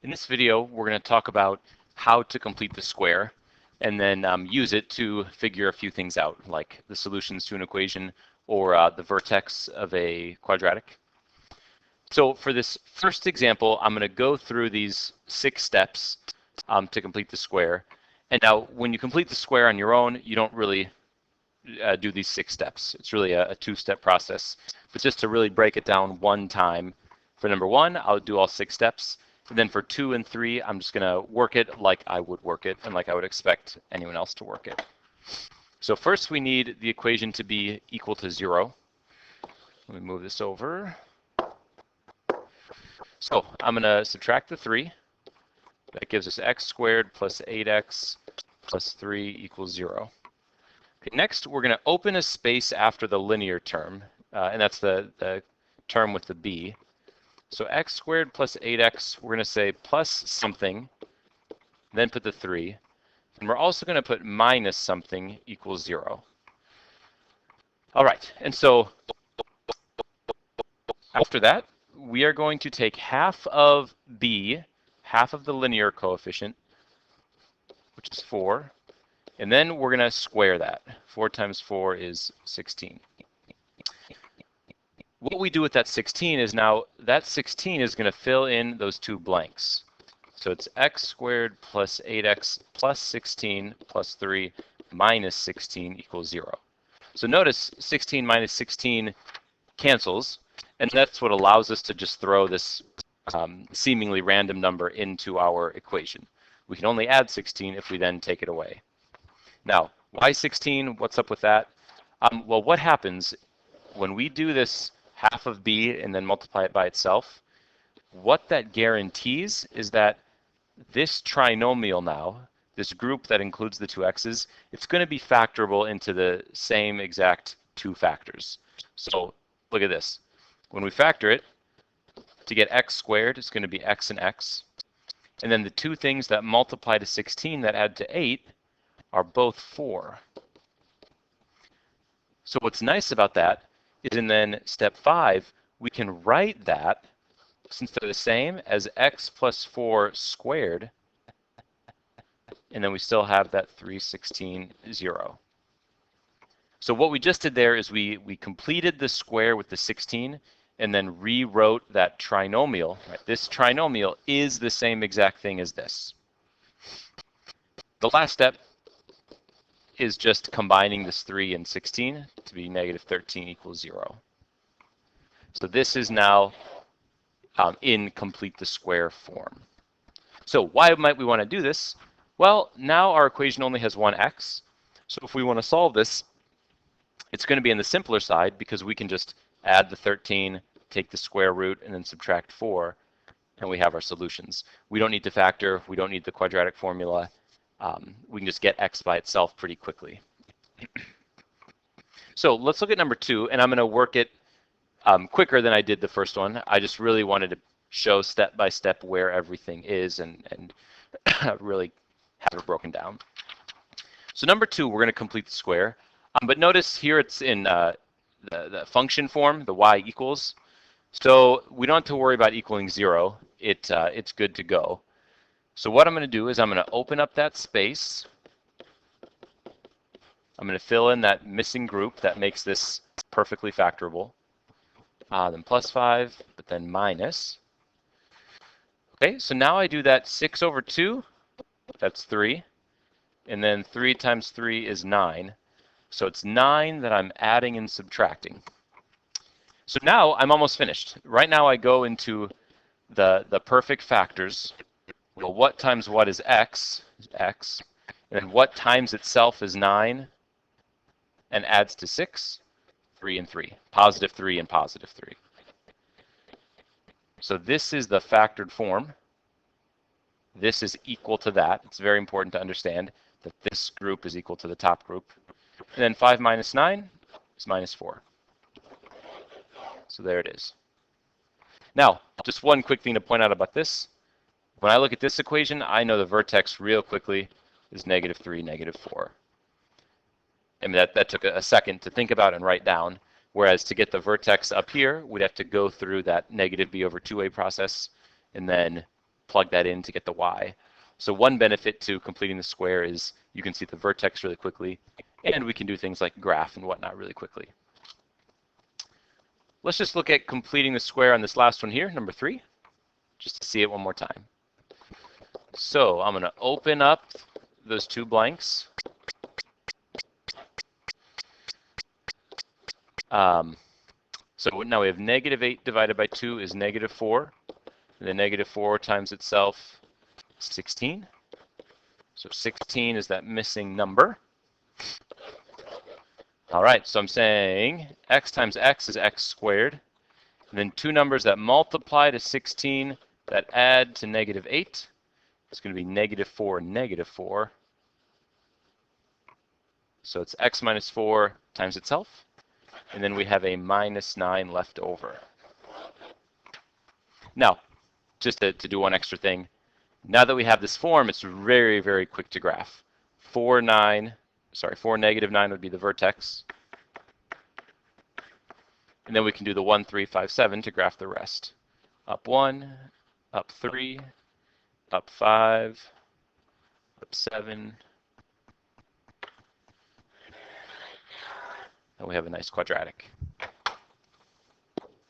In this video, we're going to talk about how to complete the square and then use it to figure a few things out, like the solutions to an equation or the vertex of a quadratic. So for this first example, I'm going to go through these 6 steps to complete the square. And now, when you complete the square on your own, you don't really do these 6 steps. It's really a 2-step process. But just to really break it down one time, for number 1, I'll do all 6 steps. And then for 2 and 3, I'm just going to work it like I would work it and like I would expect anyone else to work it. So first, we need the equation to be equal to 0. Let me move this over. So I'm going to subtract the 3. That gives us x squared plus 8x plus 3 equals 0. Okay, next, we're going to open a space after the linear term, and that's the term with the b. So x squared plus 8x, we're going to say plus something, then put the 3. And we're also going to put minus something equals 0. All right, and so after that, we are going to take half of b, half of the linear coefficient, which is 4, and then we're going to square that. 4 times 4 is 16. What we do with that 16 is now that 16 is going to fill in those 2 blanks. So it's x squared plus 8x plus 16 plus 3 minus 16 equals 0. So notice 16 minus 16 cancels, and that's what allows us to just throw this seemingly random number into our equation. We can only add 16 if we then take it away. Now, why 16? What's up with that? Well, what happens when we do this half of b and then multiply it by itself? What that guarantees is that this trinomial now, this group that includes the 2 x's, it's going to be factorable into the same exact 2 factors. So look at this. When we factor it, to get x squared, it's going to be x and x. And then the 2 things that multiply to 16 that add to 8 are both 4. So what's nice about that is in then step 5, we can write that, since they're the same, as x plus 4 squared, and then we still have that 316, 0. So what we just did there is we completed the square with the 16 and then rewrote that trinomial. Right? This trinomial is the same exact thing as this. The last step is just combining this 3 and 16 to be negative 13 equals 0. So this is now in complete the square form. So why might we want to do this? Well, now our equation only has one x. So if we want to solve this, it's going to be in the simpler side because we can just add the 13, take the square root, and then subtract 4, and we have our solutions. We don't need to factor. We don't need the quadratic formula. We can just get x by itself pretty quickly. So let's look at number 2, and I'm going to work it quicker than I did the first one. I just really wanted to show step by step where everything is and really have it broken down. So number 2, we're going to complete the square. But notice here it's in the function form, the y equals. So we don't have to worry about equaling 0. It's good to go. So what I'm going to do is I'm going to open up that space. I'm going to fill in that missing group that makes this perfectly factorable. Then plus 5, but then minus. Okay, so now I do that 6 over 2. That's 3. And then 3 times 3 is 9. So it's 9 that I'm adding and subtracting. So now I'm almost finished. Right now I go into the perfect factors. Well, what times what is x? X. And then what times itself is 9 and adds to 6? 3 and 3. Positive 3 and positive 3. So this is the factored form. This is equal to that. It's very important to understand that this group is equal to the top group. And then 5 minus 9 is minus 4. So there it is. Now, just one quick thing to point out about this. When I look at this equation, I know the vertex real quickly is negative 3, negative 4. I mean, that took a second to think about and write down. Whereas to get the vertex up here, we'd have to go through that negative b over 2a process and then plug that in to get the y. So one benefit to completing the square is you can see the vertex really quickly, and we can do things like graph and whatnot really quickly. Let's just look at completing the square on this last one here, number 3, just to see it one more time. So I'm going to open up those two blanks. So now we have negative 8 divided by 2 is negative 4. And then negative 4 times itself is 16. So 16 is that missing number. All right, so I'm saying x times x is x squared. And then two numbers that multiply to 16 that add to negative 8. It's going to be negative 4 and negative 4. So it's x minus 4 times itself. And then we have a minus 9 left over. Now, just to do one extra thing, now that we have this form, it's very, very quick to graph. 4, negative 9 would be the vertex. And then we can do the 1, 3, 5, 7 to graph the rest. Up 1, up 3, up 5, up 7. And we have a nice quadratic.